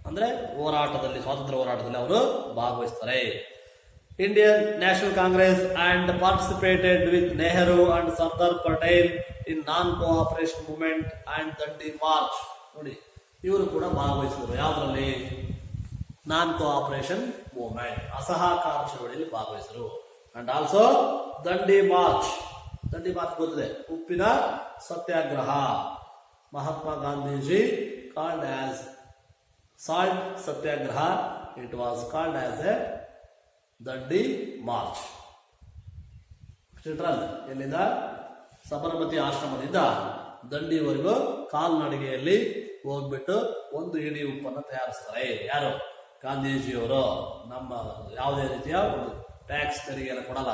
ಅಂದ್ರೆ ಹೋರಾಟದಲ್ಲಿ, ಸ್ವಾತಂತ್ರ್ಯ ಹೋರಾಟದಲ್ಲಿ ಅವರು ಭಾಗವಹಿಸ್ತಾರೆ. Indian national Congress and participated with Nehru and Sardar Patel in non cooperation movement and ದಂಡಿ March. ನೋಡಿ, ಇವರು ಕೂಡ ಭಾಗವಹಿಸಿದರು. ಯಾವ್ದ್ರಲ್ಲಿ? ನಾನ್ ಕೋಆಪರೇಷನ್ ಮೂವ್ಮೆಂಟ್, ಅಸಹಕಾರ ಚಳವಳಿಯಲ್ಲಿ ಭಾಗವಹಿಸಿದರು. And also Dandi march. Dandi march ಗೊತ್ತಿದೆ, ಉಪ್ಪಿನ satyagraha. Mahatma Gandhiji called as salt satyagraha. It was called as a Dandi march. Central ಎಲ್ಲಿಂದ? ಸಬರಮತಿ ಆಶ್ರಮದಿಂದ ದಂಡಿವರೆಗೂ ಕಾಲ್ನಡಿಗೆಯಲ್ಲಿ ಹೋಗ್ಬಿಟ್ಟು ಒಂದು ಇಡೀ ಉಪ್ಪನ್ನು ತಯಾರಿಸ್ತಾರೆ. ಯಾರು? ಗಾಂಧೀಜಿಯವರು. ನಮ್ಮ ಯಾವುದೇ ರೀತಿಯ ಒಂದು ಟ್ಯಾಕ್ಸ್ ತೆರಿಗೆ ಎಲ್ಲ ಕೊಡಲ್ಲ,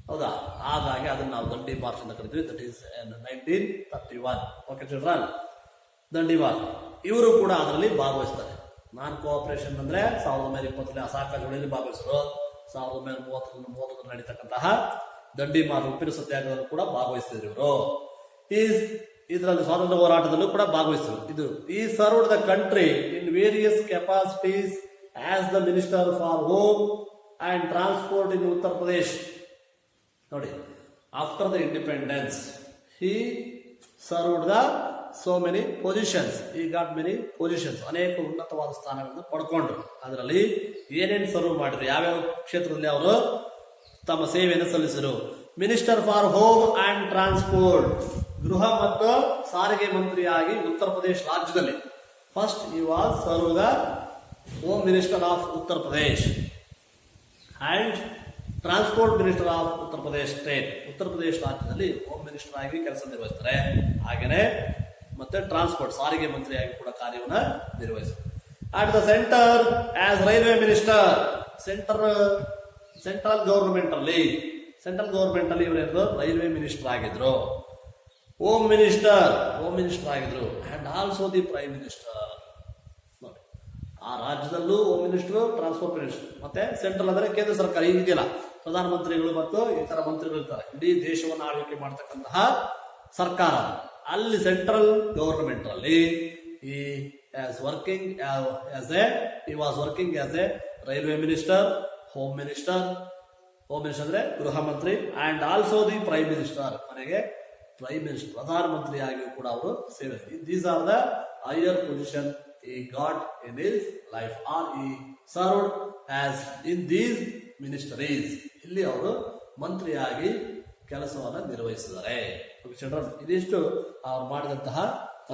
ಹೌದಾ? ಹಾಗಾಗಿ ಅದನ್ನ ನಾವು ದಂಡಿ ಮಾರ್ಚ್ ಅಂತ ಕರಿತೀವಿ. That is 1931. ಓಕೆ ಚಿಲ್ಡ್ರನ್, ದಂಡಿ ಮಾರ್ಚ್. ಇವರು ಕೂಡ ಅದರಲ್ಲಿ ಭಾಗವಹಿಸ್ತಾರೆ. ನಾನ್ ಕೋಆಪರೇಷನ್ ಅಂದ್ರೆ 1920 ಅಸಹಕಾರ ಚಳವಳಿಯಲ್ಲಿ ಭಾಗವಹಿಸಿದ್ರು. 1930 ನಡೀತಕ್ಕಂತಹ ದಂಡಿ ಮಾರ್ಚ್, ಉಪ್ಪಿನ ಸತ್ಯಾಗ್ರಹದಲ್ಲೂ ಕೂಡ ಭಾಗವಹಿಸಿದ್ರು ಇವರು. ಇದರಲ್ಲಿ ಸ್ವಾತಂತ್ರ್ಯ ಹೋರಾಟದಲ್ಲೂ ಕೂಡ ಭಾಗವಹಿಸಿದ್ರು. ಇದು ಈ served the country in various capacities as the minister for home and transport in Uttar Pradesh. ನೋಡಿ, after the independence he served the so many positions. He got many positions, ಅನೇಕ ಉನ್ನತವಾದ ಸ್ಥಾನಗಳನ್ನು ಪಡ್ಕೊಂಡ್ರು. ಅದರಲ್ಲಿ ಏನೇನು ಸರ್ವ್ ಮಾಡಿದ್ರು, ಯಾವ್ಯಾವ ಕ್ಷೇತ್ರದಲ್ಲಿ ಅವರು ತಮ್ಮ ಸೇವೆಯನ್ನು ಸಲ್ಲಿಸಿದರು. Minister for home and transport, ಗೃಹ ಮತ್ತು ಸಾರಿಗೆ ಮಂತ್ರಿಯಾಗಿ ಉತ್ತರ ಪ್ರದೇಶ ರಾಜ್ಯದಲ್ಲಿ. First he was serve the home minister of Uttar Pradesh and transport minister of Uttar Pradesh state. ಉತ್ತರ ಪ್ರದೇಶ ರಾಜ್ಯದಲ್ಲಿ ಹೋಮ್ ಮಿನಿಸ್ಟರ್ ಆಗಿ ಕೆಲಸ ನಿರ್ವಹಿಸ್ತಾರೆ. ಹಾಗೆಯೇ ಮತ್ತೆ ಟ್ರಾನ್ಸ್ಪೋರ್ಟ್ ಸಾರಿಗೆ ಮಂತ್ರಿಯಾಗಿ ಕೂಡ ಕಾರ್ಯವನ್ನು ನಿರ್ವಹಿಸ್ತಾರೆ. At the centre as railway minister, central government ಅಲ್ಲಿ ಇವರೇನು ರೈಲ್ವೆ ಮಿನಿಸ್ಟರ್ ಆಗಿದ್ರು. ಹೋಮ್ ಮಿನಿಸ್ಟರ್ ಆಗಿದ್ರು. And also the prime minister. ಆ ರಾಜ್ಯದಲ್ಲೂ ಹೋಮ್ ಮಿನಿಸ್ಟರ್, ಟ್ರಾನ್ಸ್ಪೋರ್ಟ್ ಮಿನಿಸ್ಟರ್, ಮತ್ತೆ ಸೆಂಟ್ರಲ್ ಅಂದರೆ ಕೇಂದ್ರ ಸರ್ಕಾರ. ಈಗಿದೆಯಲ್ಲ, ಪ್ರಧಾನಮಂತ್ರಿಗಳು ಮತ್ತು ಇತರ ಮಂತ್ರಿಗಳು ಇರ್ತಾರೆ. ಇಡೀ ದೇಶವನ್ನು ಆಳ್ವಿಕೆ ಮಾಡತಕ್ಕಂತಹ ಸರ್ಕಾರ. ಅಲ್ಲಿ ಸೆಂಟ್ರಲ್ ಗವರ್ಮೆಂಟ್ ಅಲ್ಲಿ he was working as a railway minister, home minister ಅಂದ್ರೆ ಗೃಹ ಮಂತ್ರಿ, and also the prime minister, ಮನೆಗೆ ಪ್ರೈಮ್ ಮಿನಿಸ್ಟರ್ ಪ್ರಧಾನಮಂತ್ರಿಯಾಗಿಯೂ ಕೂಡ ಅವರು ಸೇವೆ. These are the higher position he got in his life, or he served as in these ministries. ಇಲ್ಲಿ ಅವರು ಮಂತ್ರಿಯಾಗಿ ಕೆಲಸವನ್ನು ನಿರ್ವಹಿಸಿದ್ದಾರೆ. ಇದಿಷ್ಟು ಅವರು ಮಾಡಿದಂತಹ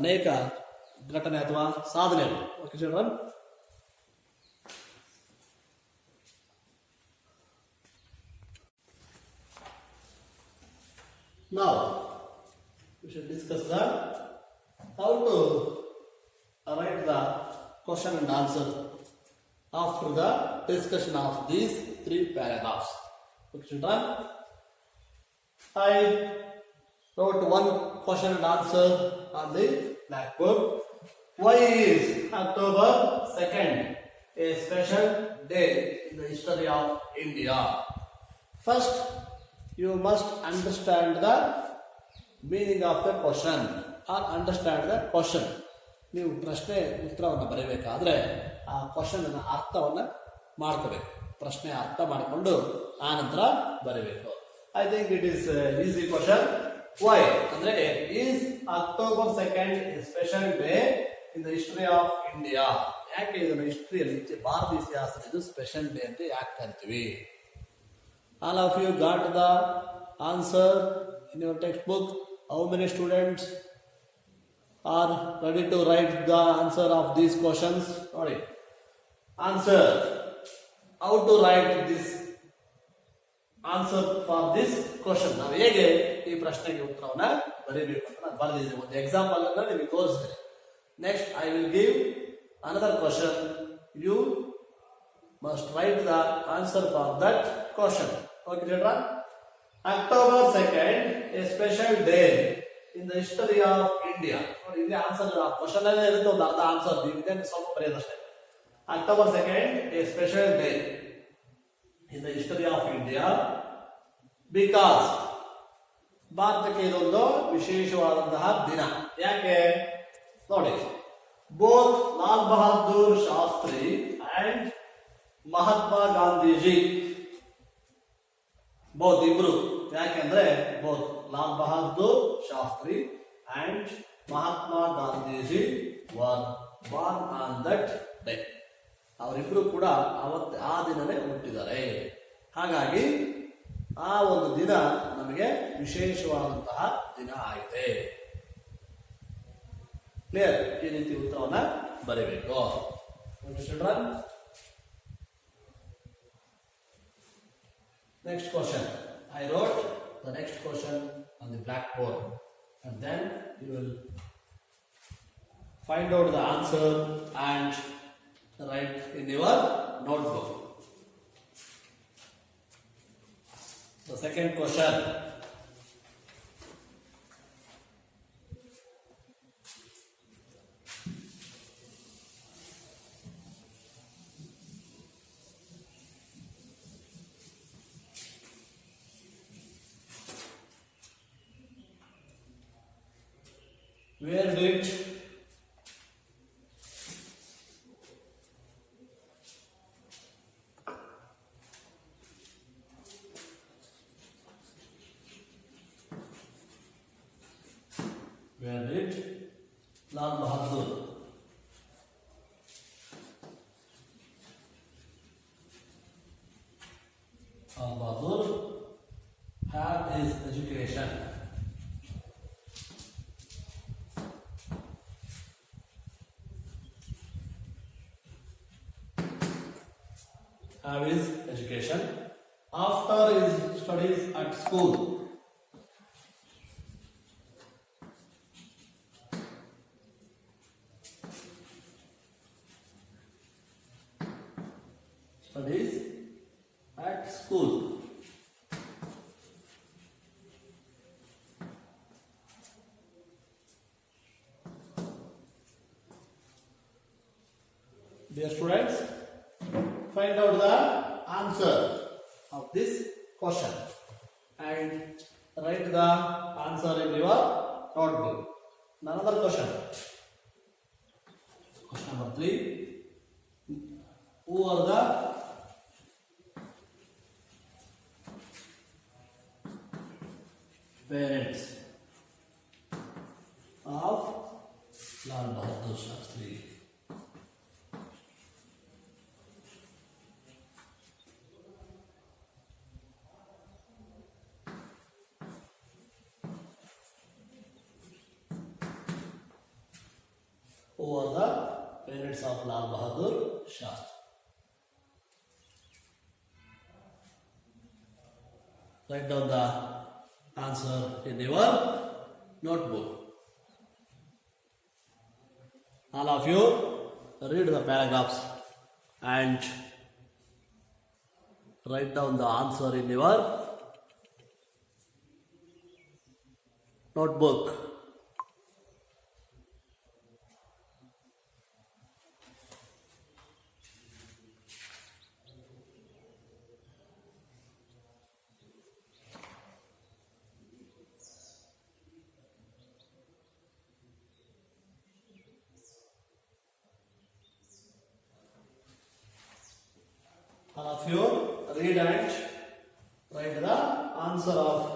ಅನೇಕ ಘಟನೆ ಅಥವಾ ಸಾಧನೆಗಳು. Okay children, now we should discuss how to write the question and answer after the discussion of these 3 paragraphs. Okay children, I wrote one question and answer on the blackboard. Why is October 2nd a special day in the history of India? First, you must understand the meaning of the question or understand the question. ನೀವು ಪ್ರಶ್ನೆ ಉತ್ತರವನ್ನು ಬರೀಬೇಕಾದ್ರೆ ಆ question ಅರ್ಥವನ್ನು ಮಾಡ್ಕೋಬೇಕು. ಪ್ರಶ್ನೆ ಅರ್ಥ ಮಾಡಿಕೊಂಡು ಆ ನಂತರ ಬರೀಬೇಕು. I think it is easy question. Why ಅಂದ್ರೆ, is October 2nd special day in the history of India. ಯಾಕೆ ಇದನ್ನು ಹಿಸ್ಟ್ರಿಯಲ್ಲಿ, ಭಾರತ ಇತಿಹಾಸದಲ್ಲಿ ಇದು ಸ್ಪೆಷಲ್ ಡೇ ಅಂತ ಯಾಕೆ ಕರಿತೀವಿ? All of you got the answer in your text book. How many students are ready to write the answer of these questions? Sorry. Answer. How to write this answer for this question? ನಾವು ಹೇಗೆ ಈ ಪ್ರಶ್ನೆಗೆ ಉತ್ತರವನ್ನು ಬರೀಬೇಕು ಅಂತ ನಾನು ಬರೆದಿದ್ದೀನಿ. ಒಂದು ಎಕ್ಸಾಂಪಲ್ ಅನ್ನು ನಿಮಗೆ ತೋರಿಸ್ತೀನಿ. Next I will give another question. You must write the answer for that question. Okay children? October 2nd a special day in the history of India. ಇಲ್ಲಿ ಆನ್ಸರ್ ಕ್ವಶನ್ ಅಲ್ಲೇ ಇರುತ್ತೆ, ಒಂದು ಅರ್ಧ ಆನ್ಸರ್ ಇದನ್ನು ಸ್ವಲ್ಪ ಬರೆಯೋದಷ್ಟೇ. October 2nd a special day in the history of India because ಭಾರತಕ್ಕೆ ಇದೊಂದು ವಿಶೇಷವಾದಂತಹ ದಿನ. ಯಾಕೆ ನೋಡಿ, both Lal Bahadur Shastri and Mahatma Gandhiji, both ಇಬ್ರು. ಯಾಕೆಂದ್ರೆ both Lal Bahadur Shastri and Mahatma Gandhiji were born on that day. ಅವರಿಬ್ರು ಕೂಡ ಆ ದಿನನೇ ಹುಟ್ಟಿದ್ದಾರೆ. ಹಾಗಾಗಿ ಆ ಒಂದು ದಿನ ನಮಗೆ ವಿಶೇಷವಾದಂತಹ ದಿನ ಆಗಿದೆ. ಕ್ಲಿಯರ್? ಈ ರೀತಿ ಉತ್ತರವನ್ನ ಬರೀಬೇಕು. Children, next question. I wrote the next question on the blackboard, and then you will find out the answer and write in your notebook. The second question. Where did have his education. After his studies at school, studies at school. Dear students, find out the answer of this question and write the answer in your notebook. Another question. Question number 3. Who are the parents of LAL Bahadur Shastry? Who are the parents of LAL Bahadur Shastry? Write down the answer in your notebook. All of you read the paragraphs and write down the answer in your notebook. All of you read and write the answer of